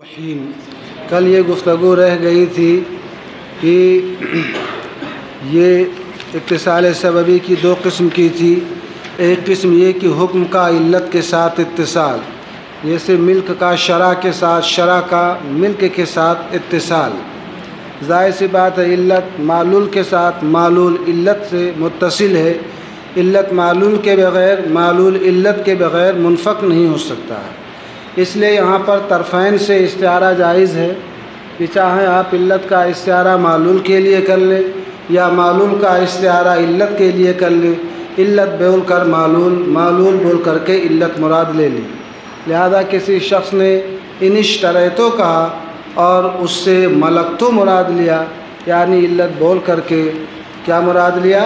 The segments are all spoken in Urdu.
رحیم کل یہ گفتگو رہ گئی تھی کہ یہ اتصال سببی کی دو قسم کی تھی۔ ایک قسم یہ کہ حکم کا علت کے ساتھ اتصال، جیسے ملک کا شرع کے ساتھ، شرع کا ملک کے ساتھ اتصال۔ ظاہر سی بات ہے علت معلول کے ساتھ، معلول علت سے متصل ہے۔ علت معلول کے بغیر، معلول علت کے بغیر منفک نہیں ہو سکتا ہے۔ اس لیے یہاں پر طرفین سے استعارہ جائز ہے کہ چاہیں آپ علت کا استعارہ معلول کے لیے کر لیں یا معلول کا استعارہ علت کے لیے کر لیں۔ علت بول کر معلول، معلول بول کر کے علت مراد لے لیں۔ لہذا کسی شخص نے ان اشتریتوں کہا اور اس سے ملکتو مراد لیا، یعنی علت بول کر کے کیا مراد لیا؟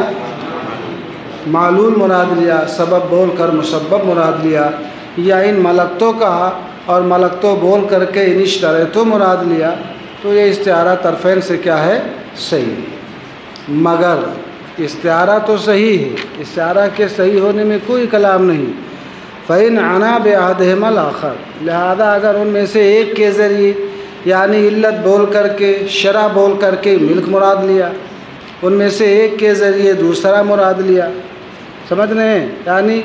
معلول مراد لیا، سبب بول کر مسبب مراد لیا، یا ان ملکتوں کہا اور ملکتوں بول کر کے ان اشتریتوں مراد لیا، تو یہ استعارہ طرفین سے کیا ہے؟ صحیح ہے۔ مگر استعارہ تو صحیح ہے، استعارہ کے صحیح ہونے میں کوئی کلام نہیں۔ فَإِنْ عَنَا بِأَحَدِهِمَا الْآخَرِ، لہذا اگر ان میں سے ایک کے ذریعے یعنی علت بول کر کے شرع بول کر کے ملک مراد لیا، ان میں سے ایک کے ذریعے دوسرا مراد لیا، سمجھ رہے ہیں؟ یعنی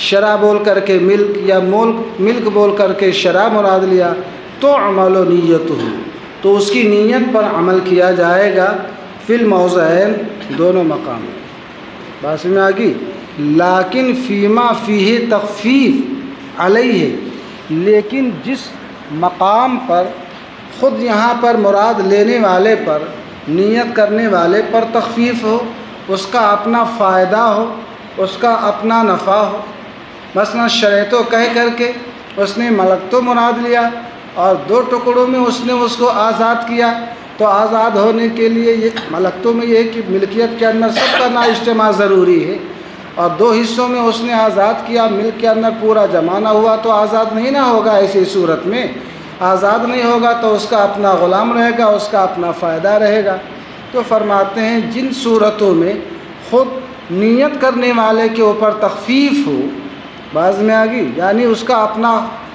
شرع بول کر کے ملک یا ملک بول کر کے شرع مراد لیا، تو عمل و نیتہ، تو اس کی نیت پر عمل کیا جائے گا فی الموضعین، دونوں مقام۔ بات میں آگی، لیکن فیما فیہ تخفیف علیہ، لیکن جس مقام پر خود یہاں پر مراد لینے والے پر، نیت کرنے والے پر تخفیف ہو، اس کا اپنا فائدہ ہو، اس کا اپنا نفع ہو۔ مثلا شریعتوں کہہ کر کے اس نے ملکتو مراد لیا اور دو ٹکڑوں میں اس نے اس کو آزاد کیا، تو آزاد ہونے کے لیے یہ ملکتوں میں یہ ہے کہ ملکیت کے اندر سب کا نا اجتماع ضروری ہے، اور دو حصوں میں اس نے آزاد کیا، ملک کے اندر پورا جمع نہ ہوا تو آزاد نہیں نہ ہوگا۔ ایسی صورت میں آزاد نہیں ہوگا تو اس کا اپنا غلام رہے گا، اس کا اپنا فائدہ رہے گا۔ تو فرماتے ہیں جن صورتوں میں خود نیت کرنے والے کے اوپر تخفیف ہو، بعض میں آگی، یعنی اس کا اپنا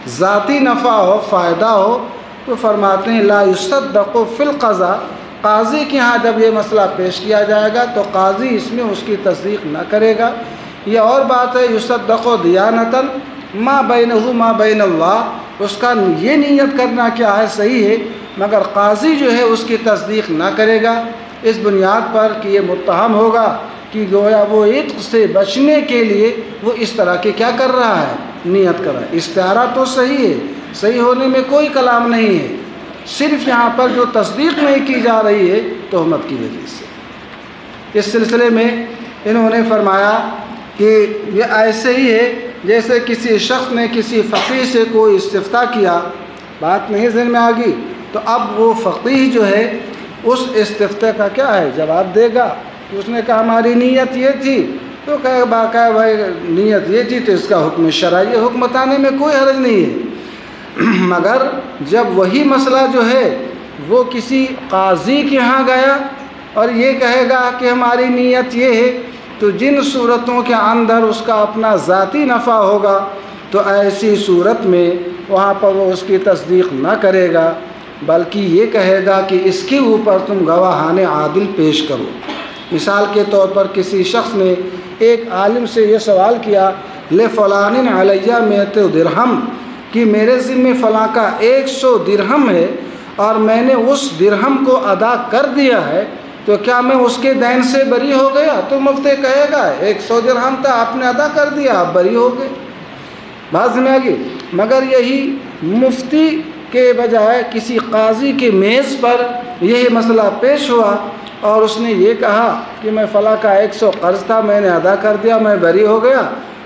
ذاتی نفع ہو، فائدہ ہو، تو فرماتے ہیں لا یصدق فی القضاء، قاضی کے ہاں جب یہ مسئلہ پیش کیا جائے گا تو قاضی اس میں اس کی تصدیق نہ کرے گا۔ یہ اور بات ہے یصدق دیانتاً ما بینہ ما بین اللہ، اس کا یہ نیت کرنا کیا ہے؟ صحیح ہے، مگر قاضی جو ہے اس کی تصدیق نہ کرے گا، اس بنیاد پر کہ یہ متہم ہوگا کہ گویا وہ عتق سے بچنے کے لیے وہ اس طرح کے کیا کر رہا ہے؟ نیت کر رہا ہے۔ استعارہ تو صحیح ہے، صحیح ہونے میں کوئی کلام نہیں ہے، صرف یہاں پر جو تصدیق نہیں کی جا رہی ہے تہمت کی وجہ سے۔ اس سلسلے میں انہوں نے فرمایا کہ یہ ایسے ہی ہے جیسے کسی شخص نے کسی فقیہ سے کوئی استفتاء کیا، بات نہیں ذہن میں آ گئی، تو اب وہ فقیہ جو ہے اس استفتاء کا کیا ہے؟ جواب دے گا۔ اس نے کہا ہماری نیت یہ تھی، تو کہے باقاعدہ بھائی نیت یہ تھی تو اس کا حکم شرعی ہے، حکم بتانے میں کوئی حرج نہیں ہے۔ مگر جب وہی مسئلہ جو ہے وہ کسی قاضی کے ہاں گیا اور یہ کہے گا کہ ہماری نیت یہ ہے، تو جن صورتوں کے اندر اس کا اپنا ذاتی نفع ہوگا تو ایسی صورت میں وہاں پر وہ اس کی تصدیق نہ کرے گا، بلکہ یہ کہے گا کہ اس کے اوپر تم گواہان عادل پیش کرو۔ مثال کے طور پر کسی شخص نے ایک عالم سے یہ سوال کیا لفلان علیہ 100 درہم، کہ میرے ذمہ فلاں کا 100 درہم ہے اور میں نے اس درہم کو ادا کر دیا ہے، تو کیا میں اس کے دین سے بری ہو گیا؟ تو مفتی کہے گا 100 درہم تھا، آپ نے ادا کر دیا، آپ بری ہو گئے۔ بات سمجھ آ گئی؟ مگر یہی مفتی کے بجائے کسی قاضی کے میز پر یہی مسئلہ پیش ہوا اور اس نے یہ کہا کہ میں فلاں کا 100 قرض تھا، میں نے ادا کر دیا، میں بری ہو گیا،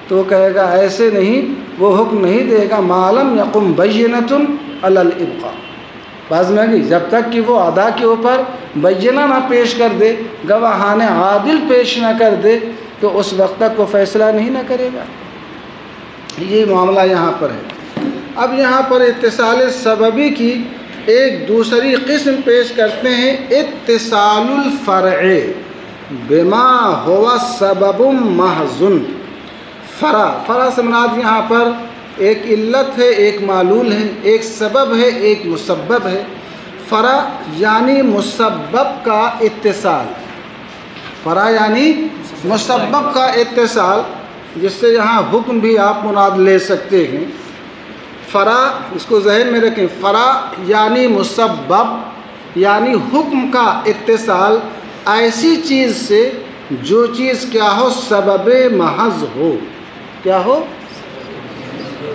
تو کہے گا ایسے نہیں، وہ حکم نہیں دے گا ما لم یقم بینۃ علی الابقاء۔ باز میں گئی، جب تک کہ وہ ادا کے اوپر بینہ نہ پیش کر دے، گواہان عادل پیش نہ کر دے، تو اس وقت تک وہ فیصلہ نہیں نہ کرے گا۔ یہ معاملہ یہاں پر ہے۔ اب یہاں پر اتصال سببی کی ایک دوسری قسم پیش کرتے ہیں، اتصال الفرع بما هو سبب محض۔ فرع سے مراد یہاں پر ایک علت ہے، ایک معلول ہے، ایک سبب ہے، ایک مسبب ہے۔ فرع یعنی مسبب کا اتصال، فرع یعنی مسبب کا اتصال، جس سے یہاں حکم بھی آپ مراد لے سکتے ہیں۔ فرع، اس کو ذہن میں رکھیں، فرع یعنی مسبب یعنی حکم کا اتصال ایسی چیز سے جو چیز کیا ہو، سبب محض ہو۔ کیا ہو؟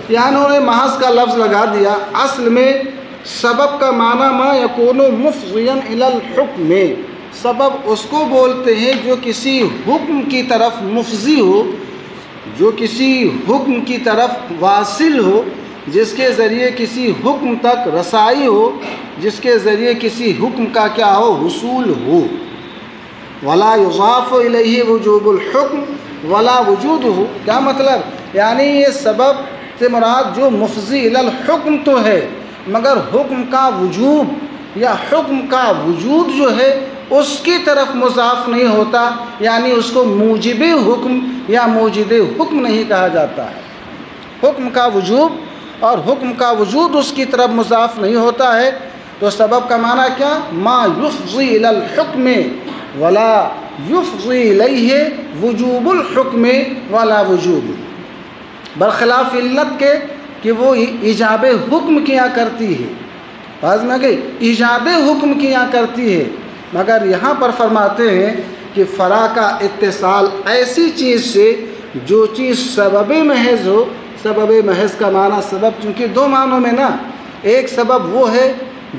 یہاں انہوں نے محض کا لفظ لگا دیا، اصل میں سبب کا معنی ما یکون مفضیا الی الحکم، سبب اس کو بولتے ہیں جو کسی حکم کی طرف مفضی ہو، جو کسی حکم کی طرف واصل ہو، جس کے ذریعے کسی حکم تک رسائی ہو، جس کے ذریعے کسی حکم کا کیا ہو، حصول ہو۔ ولا یضاف الیہ وجوب الحکم ولا وجودہ، کیا مطلب؟ یعنی یہ سبب سے مراد جو مفضی الی الحکم تو ہے، مگر حکم کا وجوب یا حکم کا وجود جو ہے اس کی طرف مضاف نہیں ہوتا، یعنی اس کو موجب حکم یا موجد حکم نہیں کہا جاتا ہے۔ حکم کا وجوب اور حکم کا وجود اس کی طرف مضاف نہیں ہوتا ہے، تو سبب کا معنی کیا؟ ما یفضی الی الحکم ولا یفضی الیہ وجوب الحکم ولا وجوب، برخلاف علت کے کہ وہ ایجاب حکم کیا کرتی ہے، بعض میں کہ ایجاب حکم کیا کرتی ہے، مگر یہاں پر فرماتے ہیں کہ فرع کا اتصال ایسی چیز سے جو چیز سبب محض ہو۔ سبب محض کا معنی، سبب چونکہ دو معنوں میں نا، ایک سبب وہ ہے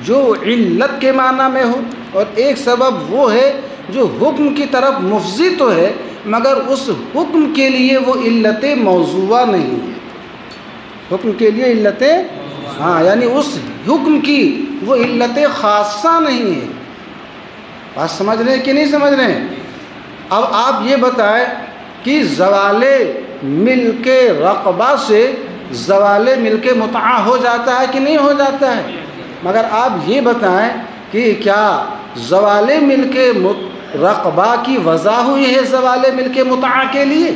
جو علت کے معنی میں ہو، اور ایک سبب وہ ہے جو حکم کی طرف مفضی تو ہے مگر اس حکم کے لیے وہ علت موضوعہ نہیں ہے۔ حکم کے لیے علتیں، ہاں، یعنی اس حکم کی وہ علت خاصہ نہیں ہے۔ بات سمجھ رہے ہیں کہ نہیں سمجھ رہے ہیں؟ اب آپ یہ بتائیں کہ زوال ملک رقبہ سے زوال ملک متعہ ہو جاتا ہے کہ نہیں ہو جاتا ہے؟ مگر آپ یہ بتائیں کہ کیا زوال ملک رقبہ کی وضع ہوئی ہے زوال ملک متعہ کے لیے؟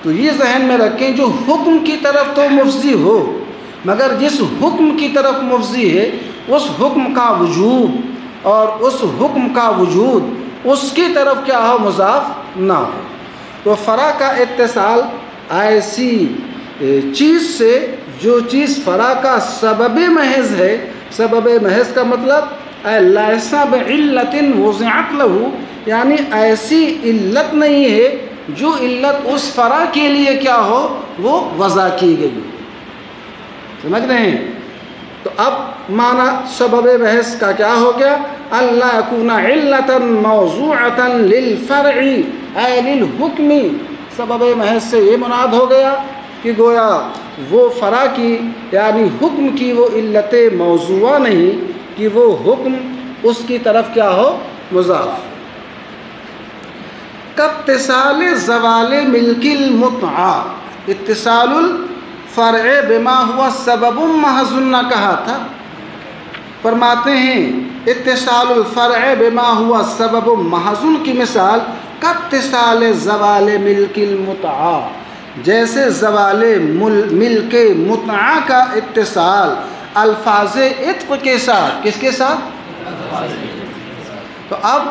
تو یہ ذہن میں رکھیں، جو حکم کی طرف تو مفضی ہو، مگر جس حکم کی طرف مفضی ہے اس حکم کا وجوب اور اس حکم کا وجود اس کی طرف کیا ہو، مضاف نہ ہو۔ تو فرع کا اتصال ایسی چیز سے جو چیز فرع کا سبب محض ہے، سبب محض کا مطلب لیس بعلت وضعت لہ، یعنی ایسی علت نہیں ہے جو علت اس فرع کے لیے کیا ہو، وہ وضع کی گئی۔ سمجھ رہے ہیں؟ تو اب معنی سبب محض کا کیا ہو گیا؟ اللہ یکون علتا موضوعتا للفرع اے للحکم، سبب محض سے یہ مراد ہو گیا کہ گویا وہ فرع کی یعنی حکم کی وہ علت موضوعہ نہیں کہ وہ حکم اس کی طرف کیا ہو، مضاف۔ کاتصال زوال ملک المتعہ، اتصال الفرع بما ہوا سبب محض نہ کہا تھا، فرماتے ہیں اتصال الفرع بما ہوا سبب محض کی مثال کاتصال زوال ملک المتعہ، جیسے زوال ملک متعہ کا اتصال الفاظ عتق کے ساتھ، کس کے ساتھ؟ تو اب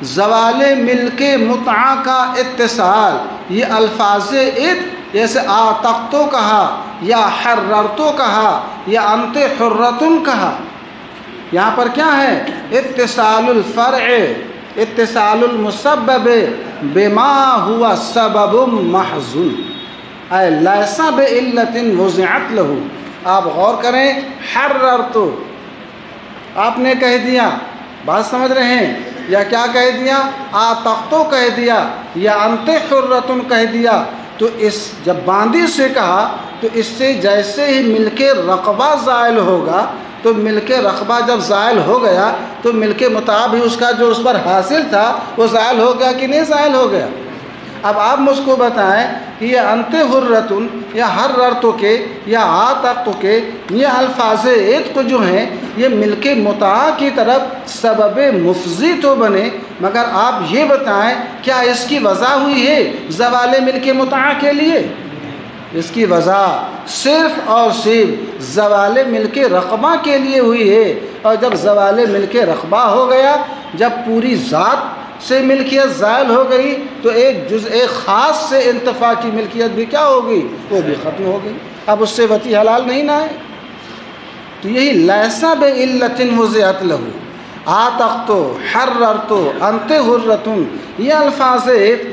زوال ملک متعہ کا اتصال یہ الفاظ عتق، جیسے آتقتو کہا یا حررتو کہا یا انت حرتن کہا، یہاں پر کیا ہے؟ اتصال الفرع، اتصال المسبب بما ہوا سبب محض اے لیس بعلت وضعت لہ۔ آپ غور کریں، حررتو آپ نے کہہ دیا، بات سمجھ رہے ہیں؟ یا کیا کہہ دیا؟ آتقتو کہہ دیا یا انت حرتن کہہ دیا، تو اس جب باندی سے کہا تو اس سے جیسے ہی ملک رقبہ زائل ہوگا، تو ملک رقبہ جب زائل ہو گیا تو ملک متعہ بھی اس کا جو اس پر حاصل تھا وہ زائل ہو گیا کہ نہیں زائل ہو گیا؟ اب آپ مجھ کو بتائیں کہ یہ انت حرتن یا حررتو کے یا آتقتو کے یہ الفاظ عتق جو ہیں یہ ملک متعہ کی طرف سبب مفضی تو بنے، مگر آپ یہ بتائیں کیا اس کی وضع ہوئی ہے زوال ملک متعہ کے لیے؟ اس کی وضع صرف اور صرف زوال ملک رقبہ کے لیے ہوئی ہے، اور جب زوال ملک رقبہ ہو گیا، جب پوری ذات سے ملکیت زائل ہو گئی، تو ایک جزء خاص سے انتفاع کی ملکیت بھی کیا ہوگی؟ وہ بھی ختم ہو گئی، اب اس سے وتی حلال نہیں نہ ہے۔ تو یہی لیسا بعلۃ وضعت لہ، آتقت، حررت، انت حرۃ، یہ الفاظ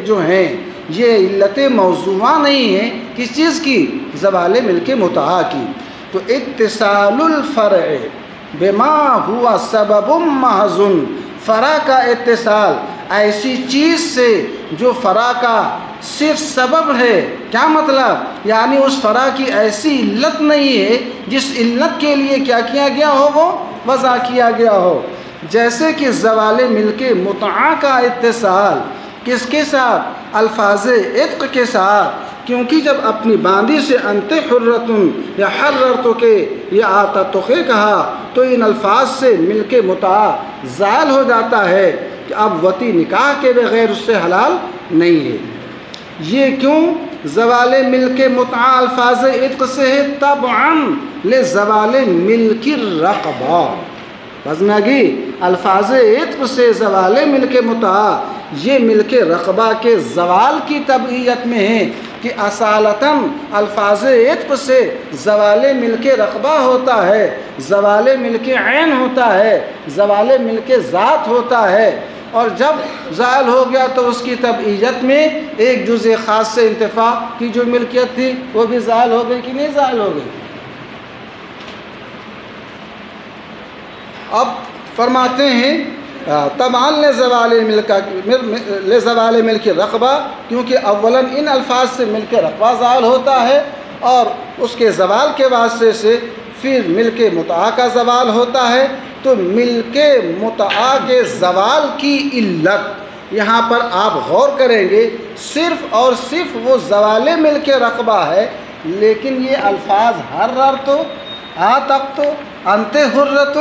جو ہیں یہ علت موضوعہ نہیں ہیں کس چیز کی؟ زوال ملک متعہ کی۔ تو اتصال الفرع بما ہوا سبب محض، فرع کا اتصال ایسی چیز سے جو فرع کا صرف سبب ہے، کیا مطلب؟ یعنی اس فرع کی ایسی علت نہیں ہے جس علت کے لیے کیا کیا گیا ہو، وہ وضع کیا گیا ہو۔ جیسے کہ زوال ملک متعہ کا اتصال کس کے ساتھ؟ الفاظ عتق کے ساتھ، کیونکہ جب اپنی باندی سے انت حرتن یا حررت کے یا آتقت کے کہا تو ان الفاظ سے ملک متعہ زائل ہو جاتا ہے کہ اب وطی نکاح کے بغیر اس سے حلال نہیں ہے۔ یہ کیوں؟ زوال ملک متعہ الفاظ عتق سے ہے طبعا لزوال ملک الرقبہ، بزمگی الفاظ عتق سے زوال ملک متعہ یہ ملک رقبہ کے زوال کی تبعیت میں ہے کہ اصالتاً الفاظ عتق سے زوال ملک رقبہ ہوتا ہے، زوال ملک عین ہوتا ہے، زوال ملک ذات ہوتا ہے، اور جب زائل ہو گیا تو اس کی تبعیت میں ایک جزء خاص سے انتفاع کی جو ملکیت تھی وہ بھی زائل ہو گئی کہ نہیں زائل ہو گئی؟ اب فرماتے ہیں طبعاً لزوال ملک رقبہ، کیونکہ اولاً ان الفاظ سے ملک رقبہ زائل ہوتا ہے، اور اس کے زوال کے واسطے سے پھر ملک متعہ کا زوال ہوتا ہے۔ تو ملک متعہ کے زوال کی علت یہاں پر آپ غور کریں گے صرف اور صرف وہ زوال ملک رقبہ ہے، لیکن یہ الفاظ حررت، آتقت، انت حرۃ،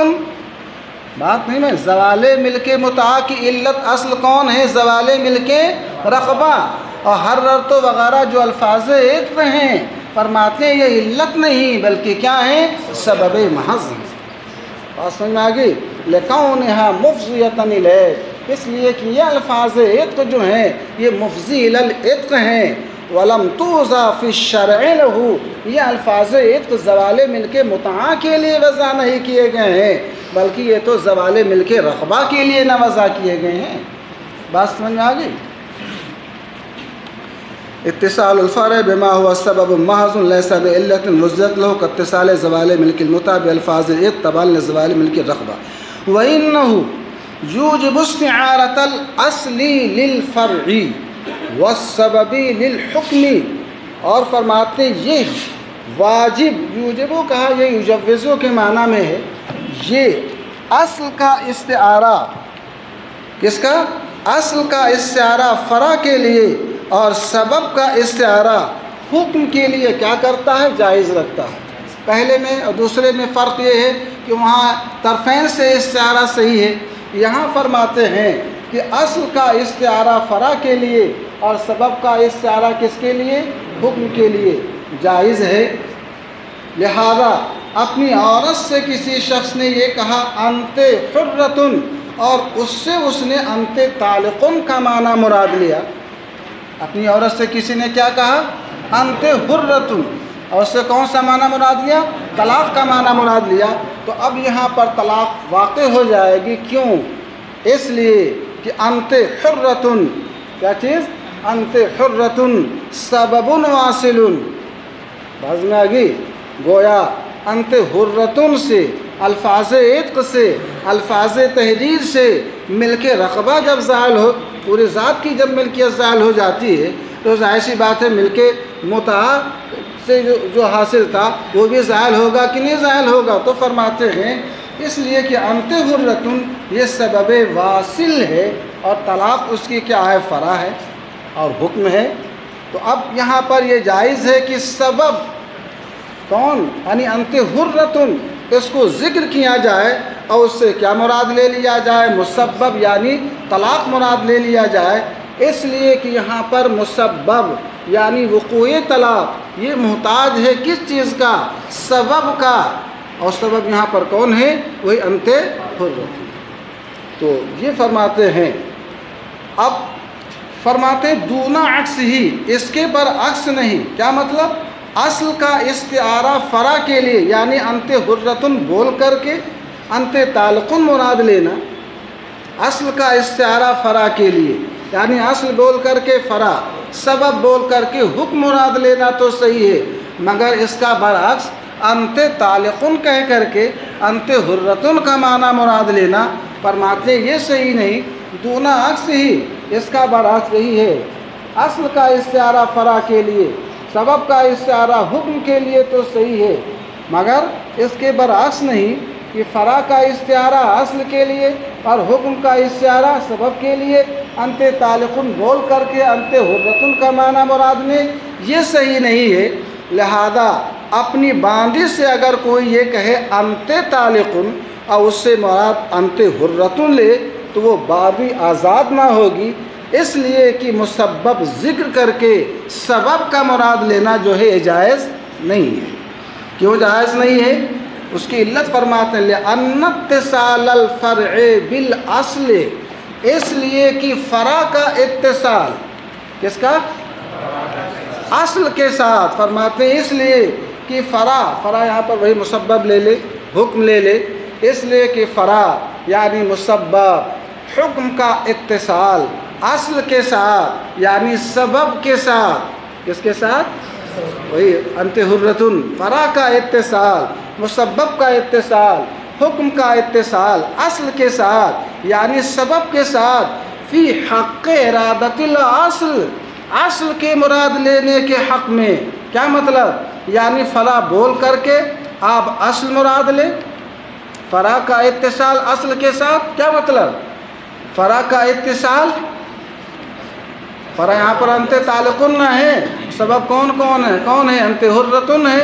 بات نہیں میں زوال ملک متعہ کی علت اصل کون ہے؟ زوال ملک رقبہ، اور حررت وغیرہ جو الفاظ عتق ہیں فرماتے ہیں یہ علت نہیں بلکہ کیا ہے؟ سبب محض ہے۔ بات سمجھ میں آگئی؟ لکونہا مفضیۃ الیہ، اس لیے کہ یہ الفاظ عتق جو ہیں یہ مفضی الی العتق ہیں۔ ولم توضع فی الشرع لہ، یہ الفاظ عتق زوال ملک متعہ کے لیے وضع نہیں کیے گئے ہیں بلکہ یہ تو زوال ملک رقبہ کے لیے نہ وضع کیے گئے ہیں۔ بات سمجھ میں آ گئی؟ اتصال الفرع بما هو سبب محض ليس بعلة وضعت له كاتصال زوال ملك المتعة بألفاظ العتق تبعا لزوال ملك الرقبة، وإنه يوجب استعارة الأصل للفرع والسبب للحكم، اور فرماتے ہیں یہ واجب، یوجبو کہا یہ یجوزو کے معنی میں ہے، یہ اصل کا استعارہ، کس کا؟ اصل کا استعارہ فرع کے لیے اور سبب کا استعارہ حکم کے لیے کیا کرتا ہے؟ جائز رکھتا ہے۔ پہلے میں اور دوسرے میں فرق یہ ہے کہ وہاں طرفین سے استعارہ صحیح ہے، یہاں فرماتے ہیں کہ اصل کا استعارہ فرع کے لیے اور سبب کا استعارہ کس کے لیے؟ حکم کے لیے جائز ہے۔ لہذا اپنی عورت سے کسی شخص نے یہ کہا انت حرتن، اور اس سے اس نے انت طالقن کا معنی مراد لیا۔ اپنی عورت سے کسی نے کیا کہا؟ انت حرتن، اور اس سے کون سا معنی مراد لیا؟ طلاق کا معنی مراد لیا۔ تو اب یہاں پر طلاق واقع ہو جائے گی، کیوں؟ اس لیے کہ انت حرتن، کیا چیز؟ انت حرتن سبب واصل، باز میں آگئی؟ گویا انت حرتن سے، الفاظ عتق سے، الفاظ تحریر سے ملک رقبہ جب زائل ہو، پوری ذات کی جب ملکیت زائل ہو جاتی ہے تو ظاہر سی بات ہے ملک متعہ سے جو حاصل تھا وہ بھی زائل ہوگا کہ نہیں زائل ہوگا؟ تو فرماتے ہیں اس لیے کہ انت حرتن یہ سبب واصل ہے، اور طلاق اس کی کیا ہے؟ فرع ہے اور حکم ہے۔ تو اب یہاں پر یہ جائز ہے کہ سبب کون؟ یعنی انت حرتن، اس کو ذکر کیا جائے اور اس سے کیا مراد لے لیا جائے؟ مسبب یعنی طلاق مراد لے لیا جائے، اس لیے کہ یہاں پر مسبب یعنی وقوع طلاق یہ محتاج ہے کس چیز کا؟ سبب کا، اور سبب یہاں پر کون ہے؟ وہی انت حرۃ۔ تو یہ فرماتے ہیں، اب فرماتے دونا عکس ہی، اس کے برعکس نہیں۔ کیا مطلب؟ اصل کا استعارہ فرع کے لیے یعنی انت حرۃ بول کر کے انت طالق مراد لینا، اصل کا استعارہ فرع کے لیے یعنی اصل بول کر کے فرع، سبب بول کر کے حکم مراد لینا تو صحیح ہے، مگر اس کا برعکس انت طالق کہہ کر کے انت حرۃ کا معنی مراد لینا فرماتے یہ صحیح نہیں، دونا عکس ہی، اس کا برعکس یہی ہے، اصل کا استعارہ فرع کے لیے، سبب کا استعارہ حکم کے لیے تو صحیح ہے، مگر اس کے برعکس نہیں کہ فرع کا استعارہ اصل کے لیے اور حکم کا استعارہ سبب کے لیے انت طالق بول کر کے انت حرۃ کا معنی مراد میں، یہ صحیح نہیں ہے۔ لہذا اپنی باندھی سے اگر کوئی یہ کہے انت طالق اور اس سے مراد انت حرۃ لے تو وہ باندھی آزاد نہ ہوگی، اس لیے کہ مسبب ذکر کر کے سبب کا مراد لینا جو ہے جائز نہیں ہے۔ کیوں جائز نہیں ہے؟ اس کی علت فرماتے ہیں لأن اتصال الفرع بالاصل، اس لیے کہ فرع کا اتصال کس کا؟ اصل کے ساتھ، فرماتے ہیں اس لیے کہ فرع یہاں پر وہی مسبب لے لے، حکم لے لے، اس لیے کہ فرع یعنی مسبب حکم کا اتصال اصل کے ساتھ یعنی سبب کے ساتھ، کس کے ساتھ؟ وہی انت حرۃ، فرع کا اتصال، مسبب کا اتصال، حکم کا اتصال اصل کے ساتھ یعنی سبب کے ساتھ، فی حق ارادت الاصل، اصل کے مراد لینے کے حق میں۔ کیا مطلب؟ یعنی فلاں بول کر کے آپ اصل مراد لیں، فرع کا اتصال اصل کے ساتھ، کیا مطلب؟ فرع کا اتصال، فرع یہاں پر انت طالق نہ ہے، سبب کون ہے؟ انت حرۃ ہے،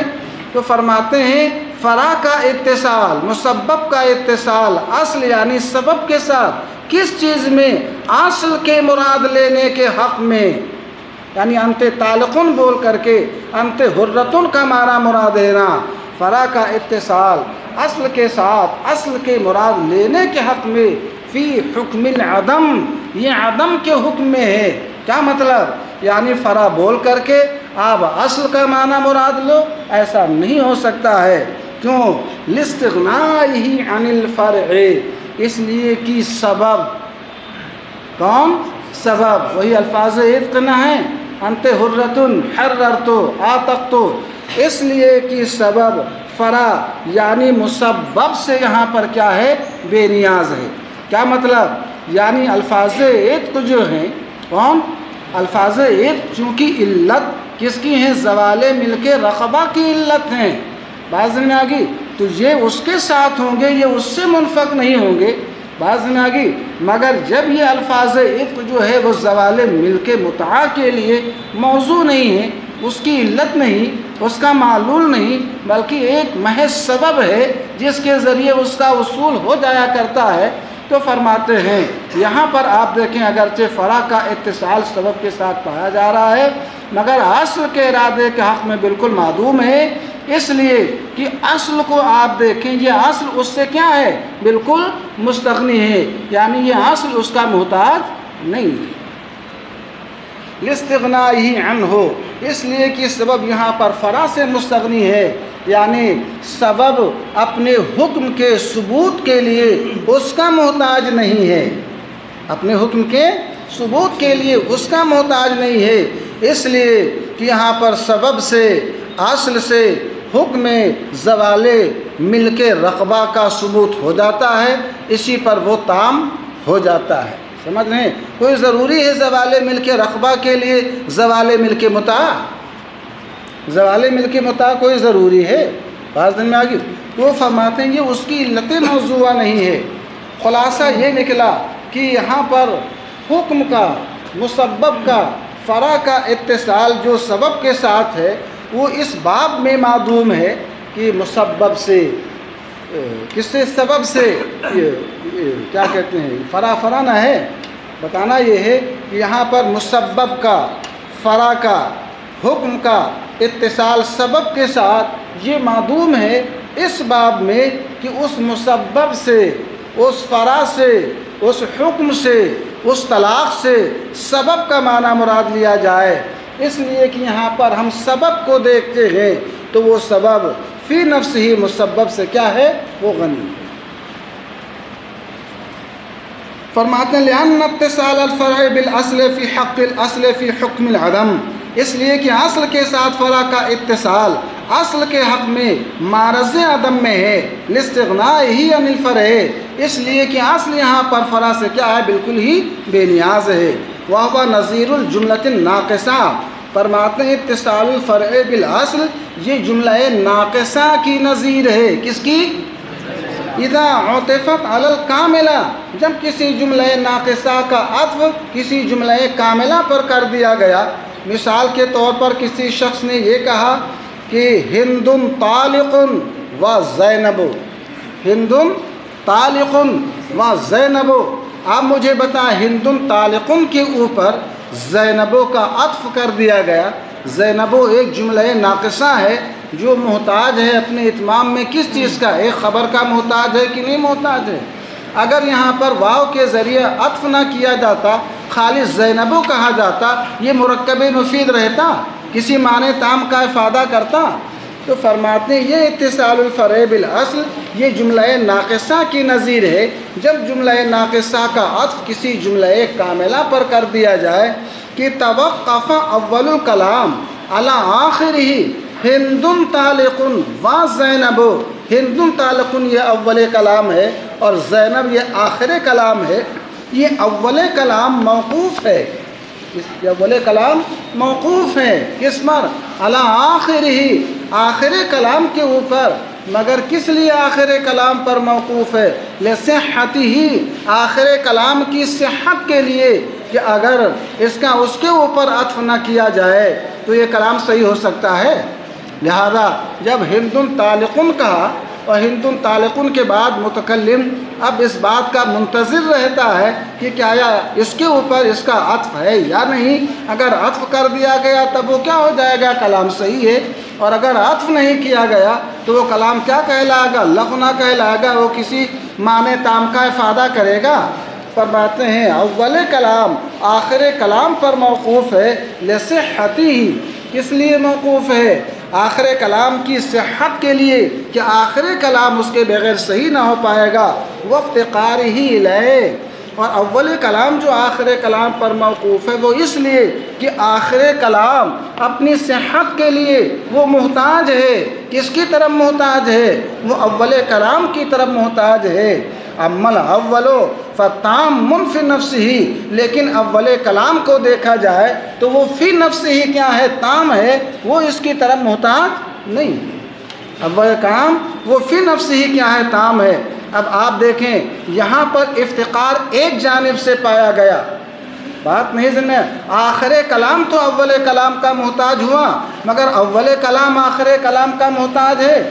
تو فرماتے ہیں فرع کا اتصال، مسبب کا اتصال اصل یعنی سبب کے ساتھ، کس چیز میں؟ اصل کے مراد لینے کے حق میں، یعنی انت طالق بول کر کے انت حرۃ کا معنی مراد لینا، فرع کا اتصال اصل کے ساتھ اصل کے مراد لینے کے حق میں، فی حکم العدم، یہ عدم کے حکم میں ہے۔ کیا مطلب؟ یعنی فرع بول کر کے آپ اصل کا معنی مراد لو، ایسا نہیں ہو سکتا ہے۔ کیوں؟ لاستغنائہ عن الفرع، اس لیے کہ سبب، کون؟ سبب وہی الفاظ عتق نہ ہیں، انت حرۃ، حررت، اعتقت، اس لیے کہ سبب فرع یعنی مسبب سے یہاں پر کیا ہے؟ بے نیاز ہے۔ کیا مطلب؟ یعنی الفاظ عتق جو ہیں، کون؟ الفاظ عتق چونکہ علت کس کی ہیں؟ زوال ملک رقبہ کی علت ہیں، بعض میں آگی تو یہ اس کے ساتھ ہوں گے، یہ اس سے منفک نہیں ہوں گے، بعض میں آگی، مگر جب یہ الفاظ عتق جو ہے وہ زوال ملک متعا کے لیے موضوع نہیں ہے، اس کی علت نہیں، اس کا معلول نہیں، بلکہ ایک محض سبب ہے جس کے ذریعے اس کا وصول ہو جایا کرتا ہے، تو فرماتے ہیں یہاں پر آپ دیکھیں اگرچہ فرع کا اتصال سبب کے ساتھ پایا جا رہا ہے، مگر اصل کے ارادے کے حق میں بالکل معدوم ہے، اس لیے کہ اصل کو آپ دیکھیں، یہ اصل اس سے کیا ہے؟ بالکل مستغنی ہے، یعنی یہ اصل اس کا محتاج نہیں ہے۔ لاستغنائہ عنہ، اس لیے کہ سبب یہاں پر فرع سے مستغنی ہے، یعنی سبب اپنے حکم کے ثبوت کے لیے اس کا محتاج نہیں ہے، اپنے حکم کے ثبوت کے لیے اس کا محتاج نہیں ہے، اس لیے کہ یہاں پر سبب سے اصل سے حکم زوال ملک رقبہ کا ثبوت ہو جاتا ہے، اسی پر وہ تام ہو جاتا ہے۔ سمجھ رہے ہیں؟ کوئی ضروری ہے زوال ملک رقبہ کے لیے زوال ملک متاع؟ زوال ملک متاع کوئی ضروری ہے؟ بعض دن میں آگے وہ فرماتے ہیں یہ اس کی علت موضوعہ نہیں ہے۔ خلاصہ یہ نکلا کہ یہاں پر حکم کا، مسبب کا، فرع کا اتصال جو سبب کے ساتھ ہے وہ اس باب میں معدوم ہے کہ مسبب سے، کس سے؟ سبب سے، کیا کہتے ہیں، فرع نہ ہے، بتانا یہ ہے کہ یہاں پر مسبب کا، فرع کا، حکم کا اتصال سبب کے ساتھ یہ معدوم ہے اس باب میں کہ اس مسبب سے، اس فرع سے، اس حکم سے، اس طلاق سے سبب کا معنی مراد لیا جائے، اس لیے کہ یہاں پر ہم سبب کو دیکھتے ہیں تو وہ سبب فی نفس ہی مسبب سے کیا ہے؟ وہ غنی ہے۔ فرماتے ہیں لأن اتصال الفرع بالاصل فی حق الاصل فی حکم العدم، اس لیے کہ اصل کے ساتھ فرع کا اتصال اصل کے حق میں معرض عدم میں ہے، لاستغنائہ عن الفرع، اس لیے کہ اصل یہاں پر فرع سے کیا ہے؟ بالکل ہی بے نیاز ہے۔ وَهُوَ نَظِيرُ الْجُمْلَةِ النَّاقِصَةِ، فرماتے ہیں اتصال الفرع بالاصل یہ جملہ ناقصہ کی نظیر ہے، کس کی؟ اذا عطفت علی الکاملہ، جب کسی جملہ ناقصہ کا عطف کسی جملہ کاملہ پر کر دیا گیا۔ مثال کے طور پر کسی شخص نے یہ کہا کہ ہند طالق و زینب، ہند طالق و زینب، آپ مجھے بتائیں ہند طالق کے اوپر زینب کا عطف کر دیا گیا۔ زینب ایک جملہ ناقصہ ہے جو محتاج ہے اپنے اتمام میں کس چیز کا؟ ایک خبر کا محتاج ہے کہ نہیں محتاج ہے؟ اگر یہاں پر واو کے ذریعے عطف نہ کیا جاتا، خالی زینب کہا جاتا، یہ مرکب مفید رہتا، کسی معنی تام کا افادہ کرتا۔ تو فرماتے ہیں یہ اتصال الفرع بالاصل یہ جملہ ناقصہ کی نظیر ہے، جب جملہ ناقصہ کا عطف کسی جملہ کاملہ پر کر دیا جائے کہ توقف اول الکلام علی آخرہ ہند طالق و زینب، ہند طالق یہ اول کلام ہے اور زینب یہ آخر کلام ہے، یہ اول کلام موقوف ہے، یہ اول کلام موقوف ہے کس پر؟ علی آخرہ، آخر کلام کے اوپر، مگر کس لیے آخر کلام پر موقوف ہے؟ لصحتہ، آخر کلام کی صحت کے لیے کہ اگر اس کے اوپر عطف نہ کیا جائے تو یہ کلام صحیح ہو سکتا ہے۔ لہذا جب ہند طالق کہا اور ہند طالق کے بعد متکلم اب اس بات کا منتظر رہتا ہے کہ کیا اس کے اوپر اس کا عطف ہے یا نہیں، اگر عطف کر دیا گیا تب وہ کیا ہو جائے گا؟ کلام صحیح ہے، اور اگر عطف نہیں کیا گیا تو وہ کلام کیا کہلائے گا؟ لغو کہلائے گا، وہ کسی معنی تام کا افادہ کرے گا۔ فرماتے ہیں اول کلام آخر کلام پر موقوف ہے، لصحتہ، کس لیے موقوف ہے؟ آخر کلام کی صحت کے لیے کہ آخر کلام اس کے بغیر صحیح نہ ہو پائے گا، وافتقارہ الیہ، اور اول کلام جو آخر کلام پر موقوف ہے وہ اس لیے کہ آخر کلام اپنی صحت کے لیے وہ محتاج ہے، کس کی طرف محتاج ہے؟ وہ اول کلام کی طرف محتاج ہے۔ عمل اولو فتام فی نفسہ، لیکن اول کلام کو دیکھا جائے تو وہ فی نفسہ ہی کیا ہے؟ تام ہے، وہ اس کی طرف محتاج نہیں۔ اول کلام وہ فی نفسہ ہی کیا ہے؟ تام ہے۔ اب آپ دیکھیں یہاں پر افتقار ایک جانب سے پایا گیا، بات نہیں سنیں، آخر کلام تو اول کلام کا محتاج ہوا مگر اول کلام آخر کلام کا محتاج ہے۔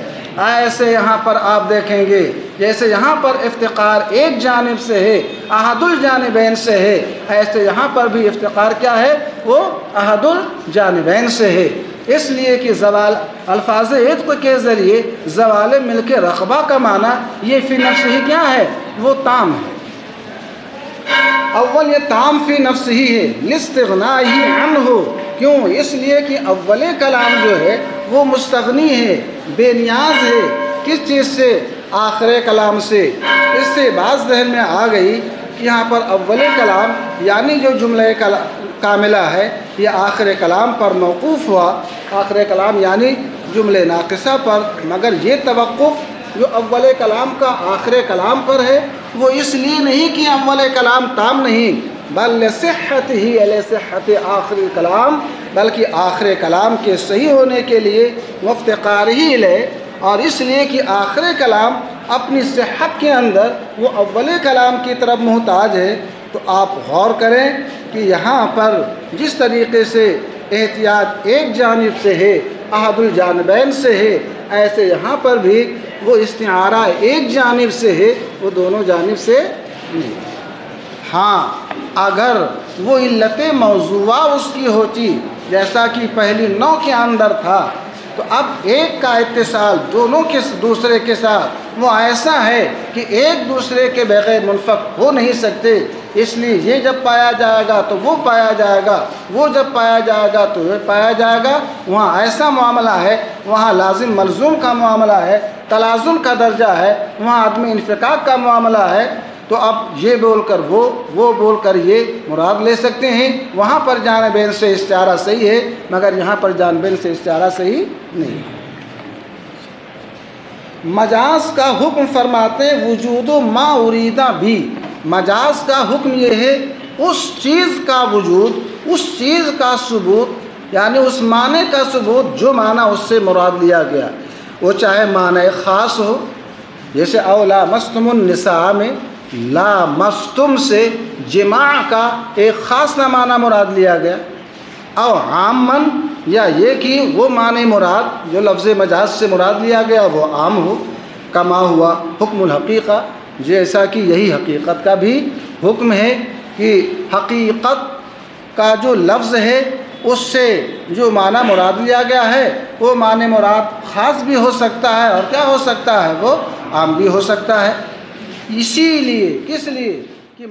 ایسے یہاں پر آپ دیکھیں گے جیسے یہاں پر افتقار ایک جانب سے ہے، احد الجانبین سے ہے، ایسے یہاں پر بھی افتقار کیا ہے؟ وہ احد الجانبین سے ہے، اس لیے کہ زوال الفاظ عطف کے ذریعے زوال ملک رقبہ کا معنی یہ فی نفس ہی کیا ہے؟ وہ تام ہے۔ اول یہ تام فی نفس ہی ہے، لاستغنائہ عنہ، کیوں؟ اس لیے کہ اول کلام جو ہے وہ مستغنی ہے، بے نیاز ہے، کس چیز سے؟ آخر کلام سے۔ اس سے بات ذہن میں آ گئی کہ یہاں پر اول کلام یعنی جو جملہ کاملہ ہے یہ آخر کلام پر موقوف ہوا، آخر کلام یعنی جملہ ناقصہ پر، مگر یہ توقف جو اول کلام کا آخر کلام پر ہے وہ اس لیے نہیں کہ اول کلام تام نہیں، بل لصحت ہی لصحت آخر کلام، بلکہ آخر کلام کے صحیح ہونے کے لیے وافتقار ہی لے، اور اس لیے کہ آخر کلام اپنی صحت کے اندر وہ اول کلام کی طرف محتاج ہے۔ تو آپ غور کریں کہ یہاں پر جس طریقے سے احتیاط ایک جانب سے ہے، احد الجانبین سے ہے، ایسے یہاں پر بھی وہ استعارہ ایک جانب سے ہے، وہ دونوں جانب سے نہیں۔ ہاں اگر وہ علت موضوعہ اس کی ہوتی جیسا کہ پہلی نوع کے اندر تھا، تو اب ایک کا اتصال دونوں کے دوسرے کے ساتھ وہ ایسا ہے کہ ایک دوسرے کے بغیر منفک ہو نہیں سکتے، اس لیے یہ جب پایا جائے گا تو وہ پایا جائے گا، وہ جب پایا جائے گا تو یہ پایا جائے گا۔ وہاں ایسا معاملہ ہے، وہاں لازم ملزوم کا معاملہ ہے، تلازم کا درجہ ہے، وہاں عدم انفکاک کا معاملہ ہے، تو اب یہ بول کر وہ بول کر یہ مراد لے سکتے ہیں۔ وہاں پر جانبین سے استعارہ صحیح ہے، مگر یہاں پر جانبین سے استعارہ صحیح نہیں ہے۔ مجاز کا حکم فرماتے وجود ما اریدہ بھی، مجاز کا حکم یہ ہے اس چیز کا وجود، اس چیز کا ثبوت، یعنی اس معنی کا ثبوت جو معنی اس سے مراد لیا گیا، وہ چاہے معنی خاص ہو، جیسے او لامستم النساء میں لامستم سے جماع کا ایک خاص نہ معنی مراد لیا گیا، او عامن، یا یہ کہ وہ معنی مراد جو لفظ مجاز سے مراد لیا گیا وہ عام ہو، کما ہوا حکم الحقیقہ، جیسا کہ یہی حقیقت کا بھی حکم ہے کہ حقیقت کا جو لفظ ہے اس سے جو معنی مراد لیا گیا ہے وہ معنی مراد خاص بھی ہو سکتا ہے اور کیا ہو سکتا ہے، وہ عام بھی ہو سکتا ہے۔ اسی لیے کس لیے کہ